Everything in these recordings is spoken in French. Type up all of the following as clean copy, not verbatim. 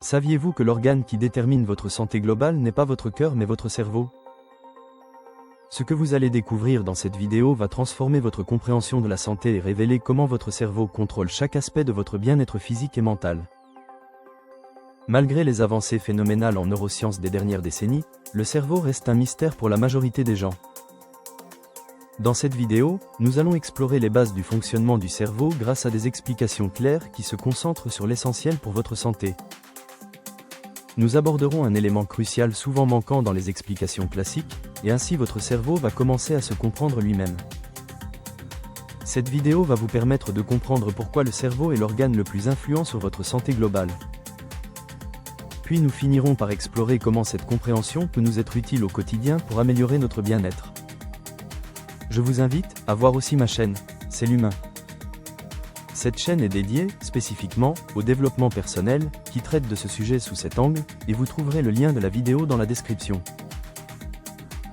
Saviez-vous que l'organe qui détermine votre santé globale n'est pas votre cœur mais votre cerveau? Ce que vous allez découvrir dans cette vidéo va transformer votre compréhension de la santé et révéler comment votre cerveau contrôle chaque aspect de votre bien-être physique et mental. Malgré les avancées phénoménales en neurosciences des dernières décennies, le cerveau reste un mystère pour la majorité des gens. Dans cette vidéo, nous allons explorer les bases du fonctionnement du cerveau grâce à des explications claires qui se concentrent sur l'essentiel pour votre santé. Nous aborderons un élément crucial souvent manquant dans les explications classiques, et ainsi votre cerveau va commencer à se comprendre lui-même. Cette vidéo va vous permettre de comprendre pourquoi le cerveau est l'organe le plus influent sur votre santé globale. Puis nous finirons par explorer comment cette compréhension peut nous être utile au quotidien pour améliorer notre bien-être. Je vous invite à voir aussi ma chaîne, C'est l'humain. Cette chaîne est dédiée, spécifiquement, au développement personnel, qui traite de ce sujet sous cet angle, et vous trouverez le lien de la vidéo dans la description.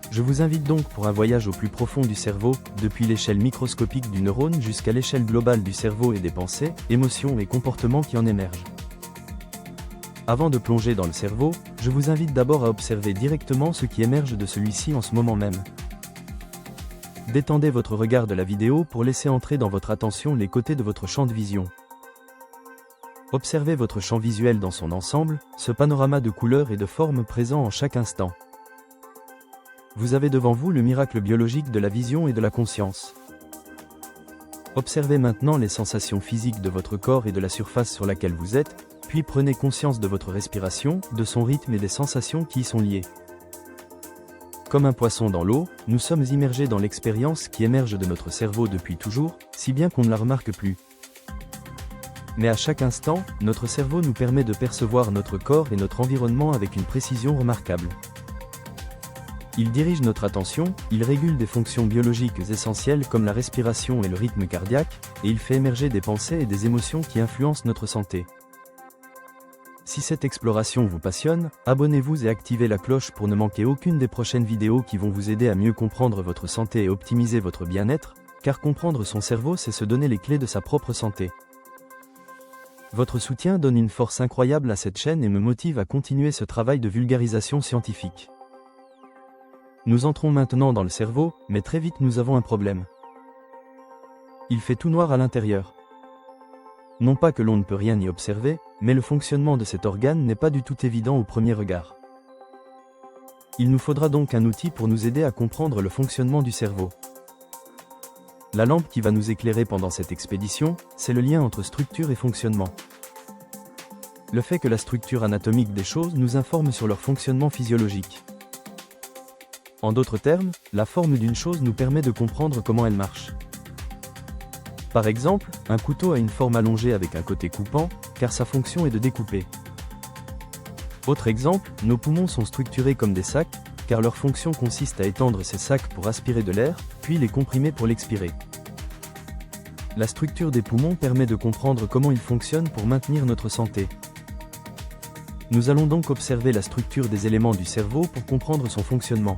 Je vous invite donc pour un voyage au plus profond du cerveau, depuis l'échelle microscopique du neurone jusqu'à l'échelle globale du cerveau et des pensées, émotions et comportements qui en émergent. Avant de plonger dans le cerveau, je vous invite d'abord à observer directement ce qui émerge de celui-ci en ce moment même. Détendez votre regard de la vidéo pour laisser entrer dans votre attention les côtés de votre champ de vision. Observez votre champ visuel dans son ensemble, ce panorama de couleurs et de formes présent en chaque instant. Vous avez devant vous le miracle biologique de la vision et de la conscience. Observez maintenant les sensations physiques de votre corps et de la surface sur laquelle vous êtes, puis prenez conscience de votre respiration, de son rythme et des sensations qui y sont liées. Comme un poisson dans l'eau, nous sommes immergés dans l'expérience qui émerge de notre cerveau depuis toujours, si bien qu'on ne la remarque plus. Mais à chaque instant, notre cerveau nous permet de percevoir notre corps et notre environnement avec une précision remarquable. Il dirige notre attention, il régule des fonctions biologiques essentielles comme la respiration et le rythme cardiaque, et il fait émerger des pensées et des émotions qui influencent notre santé. Si cette exploration vous passionne, abonnez-vous et activez la cloche pour ne manquer aucune des prochaines vidéos qui vont vous aider à mieux comprendre votre santé et optimiser votre bien-être, car comprendre son cerveau c'est se donner les clés de sa propre santé. Votre soutien donne une force incroyable à cette chaîne et me motive à continuer ce travail de vulgarisation scientifique. Nous entrons maintenant dans le cerveau, mais très vite nous avons un problème. Il fait tout noir à l'intérieur. Non pas que l'on ne peut rien y observer, mais le fonctionnement de cet organe n'est pas du tout évident au premier regard. Il nous faudra donc un outil pour nous aider à comprendre le fonctionnement du cerveau. La lampe qui va nous éclairer pendant cette expédition, c'est le lien entre structure et fonctionnement. Le fait que la structure anatomique des choses nous informe sur leur fonctionnement physiologique. En d'autres termes, la forme d'une chose nous permet de comprendre comment elle marche. Par exemple, un couteau a une forme allongée avec un côté coupant, car sa fonction est de découper. Autre exemple, nos poumons sont structurés comme des sacs, car leur fonction consiste à étendre ces sacs pour aspirer de l'air, puis les comprimer pour l'expirer. La structure des poumons permet de comprendre comment ils fonctionnent pour maintenir notre santé. Nous allons donc observer la structure des éléments du cerveau pour comprendre son fonctionnement.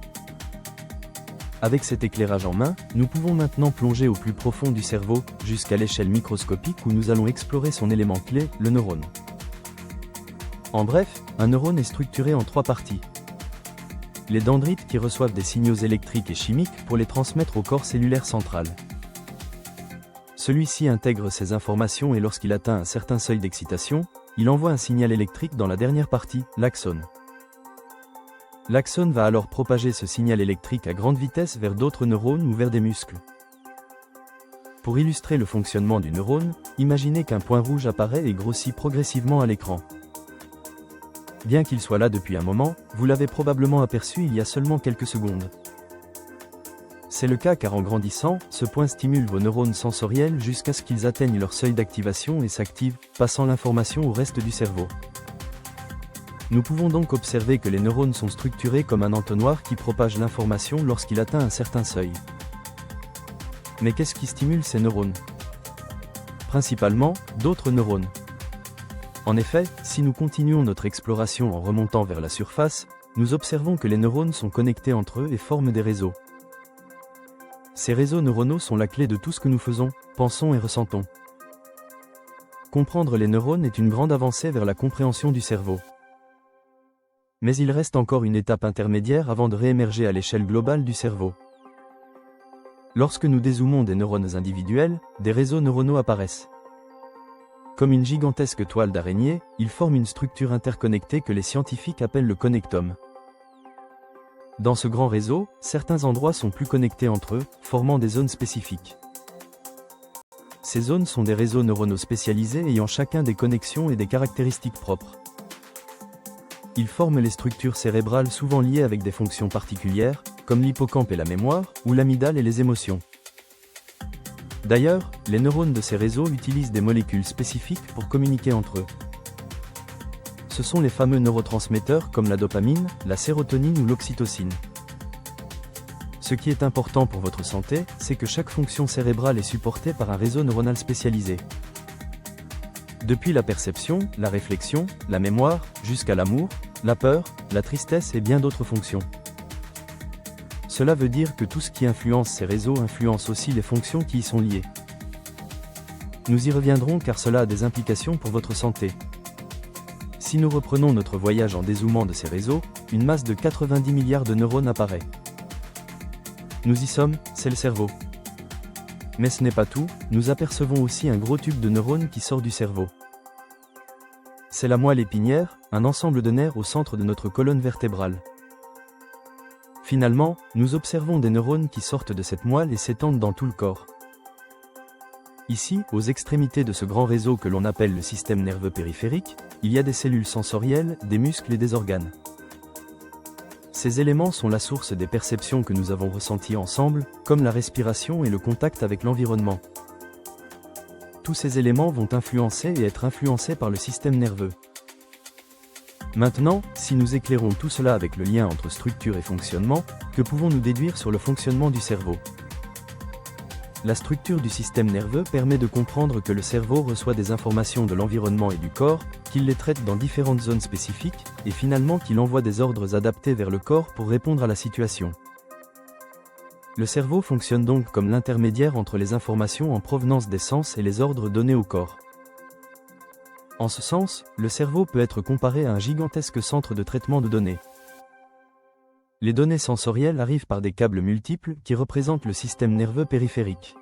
Avec cet éclairage en main, nous pouvons maintenant plonger au plus profond du cerveau, jusqu'à l'échelle microscopique où nous allons explorer son élément clé, le neurone. En bref, un neurone est structuré en 3 parties. Les dendrites qui reçoivent des signaux électriques et chimiques pour les transmettre au corps cellulaire central. Celui-ci intègre ces informations et lorsqu'il atteint un certain seuil d'excitation, il envoie un signal électrique dans la dernière partie, l'axone. L'axone va alors propager ce signal électrique à grande vitesse vers d'autres neurones ou vers des muscles. Pour illustrer le fonctionnement du neurone, imaginez qu'un point rouge apparaît et grossit progressivement à l'écran. Bien qu'il soit là depuis un moment, vous l'avez probablement aperçu il y a seulement quelques secondes. C'est le cas car en grandissant, ce point stimule vos neurones sensoriels jusqu'à ce qu'ils atteignent leur seuil d'activation et s'activent, passant l'information au reste du cerveau. Nous pouvons donc observer que les neurones sont structurés comme un entonnoir qui propage l'information lorsqu'il atteint un certain seuil. Mais qu'est-ce qui stimule ces neurones? Principalement, d'autres neurones. En effet, si nous continuons notre exploration en remontant vers la surface, nous observons que les neurones sont connectés entre eux et forment des réseaux. Ces réseaux neuronaux sont la clé de tout ce que nous faisons, pensons et ressentons. Comprendre les neurones est une grande avancée vers la compréhension du cerveau. Mais il reste encore une étape intermédiaire avant de réémerger à l'échelle globale du cerveau. Lorsque nous dézoomons des neurones individuels, des réseaux neuronaux apparaissent. Comme une gigantesque toile d'araignée, ils forment une structure interconnectée que les scientifiques appellent le connectome. Dans ce grand réseau, certains endroits sont plus connectés entre eux, formant des zones spécifiques. Ces zones sont des réseaux neuronaux spécialisés ayant chacun des connexions et des caractéristiques propres. Ils forment les structures cérébrales souvent liées avec des fonctions particulières, comme l'hippocampe et la mémoire, ou l'amygdale et les émotions. D'ailleurs, les neurones de ces réseaux utilisent des molécules spécifiques pour communiquer entre eux. Ce sont les fameux neurotransmetteurs comme la dopamine, la sérotonine ou l'oxytocine. Ce qui est important pour votre santé, c'est que chaque fonction cérébrale est supportée par un réseau neuronal spécialisé. Depuis la perception, la réflexion, la mémoire, jusqu'à l'amour, la peur, la tristesse et bien d'autres fonctions. Cela veut dire que tout ce qui influence ces réseaux influence aussi les fonctions qui y sont liées. Nous y reviendrons car cela a des implications pour votre santé. Si nous reprenons notre voyage en dézoomant de ces réseaux, une masse de 90 milliards de neurones apparaît. Nous y sommes, c'est le cerveau. Mais ce n'est pas tout, nous apercevons aussi un gros tube de neurones qui sort du cerveau. C'est la moelle épinière, un ensemble de nerfs au centre de notre colonne vertébrale. Finalement, nous observons des neurones qui sortent de cette moelle et s'étendent dans tout le corps. Ici, aux extrémités de ce grand réseau que l'on appelle le système nerveux périphérique, il y a des cellules sensorielles, des muscles et des organes. Ces éléments sont la source des perceptions que nous avons ressenties ensemble, comme la respiration et le contact avec l'environnement. Tous ces éléments vont influencer et être influencés par le système nerveux. Maintenant, si nous éclairons tout cela avec le lien entre structure et fonctionnement, que pouvons-nous déduire sur le fonctionnement du cerveau ? La structure du système nerveux permet de comprendre que le cerveau reçoit des informations de l'environnement et du corps, qu'il les traite dans différentes zones spécifiques, et finalement qu'il envoie des ordres adaptés vers le corps pour répondre à la situation. Le cerveau fonctionne donc comme l'intermédiaire entre les informations en provenance des sens et les ordres donnés au corps. En ce sens, le cerveau peut être comparé à un gigantesque centre de traitement de données. Les données sensorielles arrivent par des câbles multiples qui représentent le système nerveux périphérique.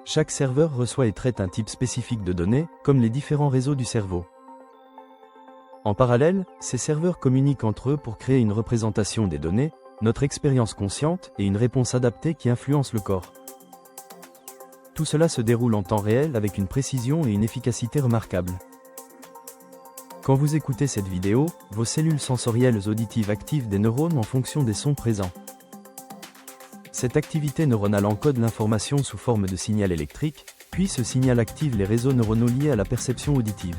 Chaque serveur reçoit et traite un type spécifique de données, comme les différents réseaux du cerveau. En parallèle, ces serveurs communiquent entre eux pour créer une représentation des données, notre expérience consciente et une réponse adaptée qui influence le corps. Tout cela se déroule en temps réel avec une précision et une efficacité remarquables. Quand vous écoutez cette vidéo, vos cellules sensorielles auditives activent des neurones en fonction des sons présents. Cette activité neuronale encode l'information sous forme de signal électrique, puis ce signal active les réseaux neuronaux liés à la perception auditive.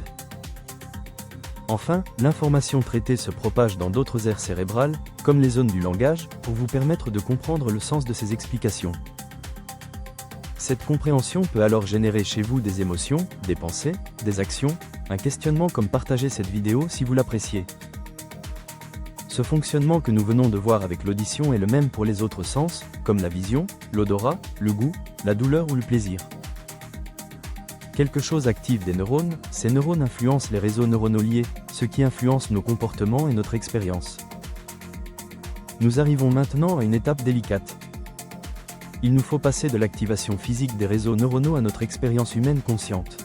Enfin, l'information traitée se propage dans d'autres aires cérébrales, comme les zones du langage, pour vous permettre de comprendre le sens de ces explications. Cette compréhension peut alors générer chez vous des émotions, des pensées, des actions, un questionnement comme partager cette vidéo si vous l'appréciez. Ce fonctionnement que nous venons de voir avec l'audition est le même pour les autres sens, comme la vision, l'odorat, le goût, la douleur ou le plaisir. Quelque chose active des neurones, ces neurones influencent les réseaux neuronaux liés, ce qui influence nos comportements et notre expérience. Nous arrivons maintenant à une étape délicate. Il nous faut passer de l'activation physique des réseaux neuronaux à notre expérience humaine consciente.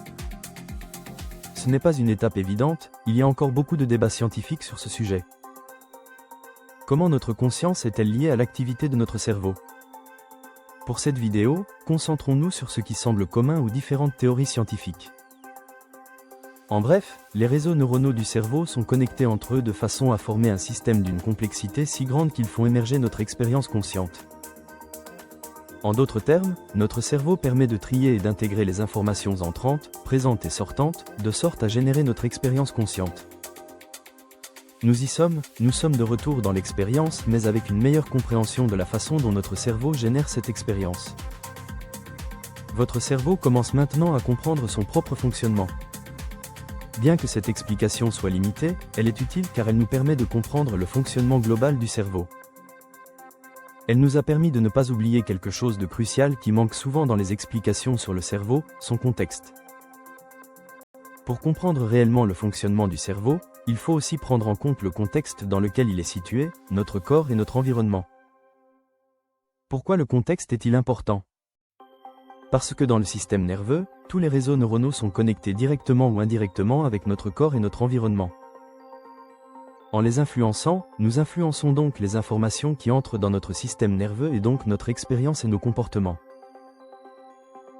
Ce n'est pas une étape évidente, il y a encore beaucoup de débats scientifiques sur ce sujet. Comment notre conscience est-elle liée à l'activité de notre cerveau ? Pour cette vidéo, concentrons-nous sur ce qui semble commun aux différentes théories scientifiques. En bref, les réseaux neuronaux du cerveau sont connectés entre eux de façon à former un système d'une complexité si grande qu'ils font émerger notre expérience consciente. En d'autres termes, notre cerveau permet de trier et d'intégrer les informations entrantes, présentes et sortantes, de sorte à générer notre expérience consciente. Nous y sommes, nous sommes de retour dans l'expérience mais avec une meilleure compréhension de la façon dont notre cerveau génère cette expérience. Votre cerveau commence maintenant à comprendre son propre fonctionnement. Bien que cette explication soit limitée, elle est utile car elle nous permet de comprendre le fonctionnement global du cerveau. Elle nous a permis de ne pas oublier quelque chose de crucial qui manque souvent dans les explications sur le cerveau, son contexte. Pour comprendre réellement le fonctionnement du cerveau, il faut aussi prendre en compte le contexte dans lequel il est situé, notre corps et notre environnement. Pourquoi le contexte est-il important? Parce que dans le système nerveux, tous les réseaux neuronaux sont connectés directement ou indirectement avec notre corps et notre environnement. En les influençant, nous influençons donc les informations qui entrent dans notre système nerveux et donc notre expérience et nos comportements.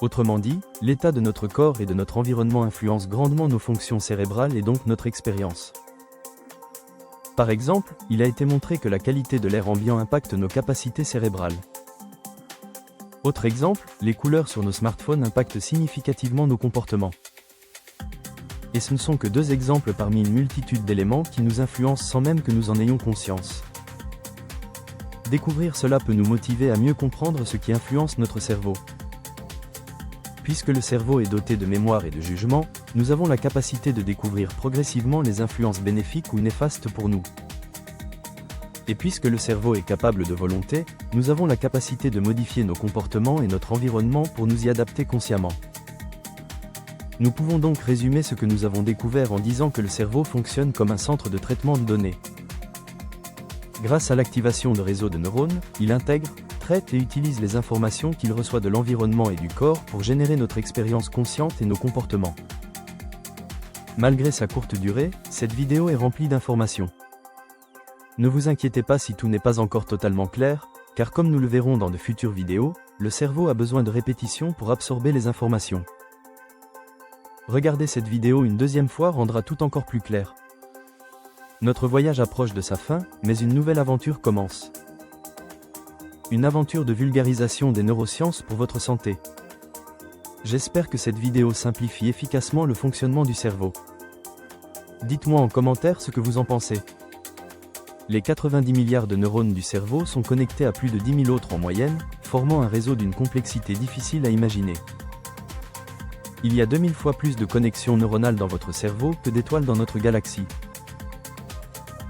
Autrement dit, l'état de notre corps et de notre environnement influence grandement nos fonctions cérébrales et donc notre expérience. Par exemple, il a été montré que la qualité de l'air ambiant impacte nos capacités cérébrales. Autre exemple, les couleurs sur nos smartphones impactent significativement nos comportements. Et ce ne sont que deux exemples parmi une multitude d'éléments qui nous influencent sans même que nous en ayons conscience. Découvrir cela peut nous motiver à mieux comprendre ce qui influence notre cerveau. Puisque le cerveau est doté de mémoire et de jugement, nous avons la capacité de découvrir progressivement les influences bénéfiques ou néfastes pour nous. Et puisque le cerveau est capable de volonté, nous avons la capacité de modifier nos comportements et notre environnement pour nous y adapter consciemment. Nous pouvons donc résumer ce que nous avons découvert en disant que le cerveau fonctionne comme un centre de traitement de données. Grâce à l'activation de réseaux de neurones, il intègre, traite et utilise les informations qu'il reçoit de l'environnement et du corps pour générer notre expérience consciente et nos comportements. Malgré sa courte durée, cette vidéo est remplie d'informations. Ne vous inquiétez pas si tout n'est pas encore totalement clair, car comme nous le verrons dans de futures vidéos, le cerveau a besoin de répétition pour absorber les informations. Regarder cette vidéo une deuxième fois rendra tout encore plus clair. Notre voyage approche de sa fin, mais une nouvelle aventure commence. Une aventure de vulgarisation des neurosciences pour votre santé. J'espère que cette vidéo simplifie efficacement le fonctionnement du cerveau. Dites-moi en commentaire ce que vous en pensez. Les 90 milliards de neurones du cerveau sont connectés à plus de 10 000 autres en moyenne, formant un réseau d'une complexité difficile à imaginer. Il y a 2000 fois plus de connexions neuronales dans votre cerveau que d'étoiles dans notre galaxie.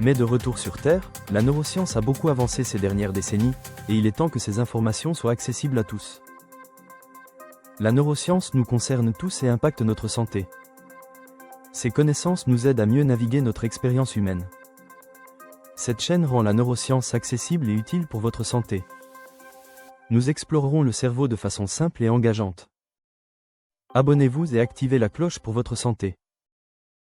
Mais de retour sur Terre, la neuroscience a beaucoup avancé ces dernières décennies, et il est temps que ces informations soient accessibles à tous. La neuroscience nous concerne tous et impacte notre santé. Ces connaissances nous aident à mieux naviguer notre expérience humaine. Cette chaîne rend la neuroscience accessible et utile pour votre santé. Nous explorerons le cerveau de façon simple et engageante. Abonnez-vous et activez la cloche pour votre santé.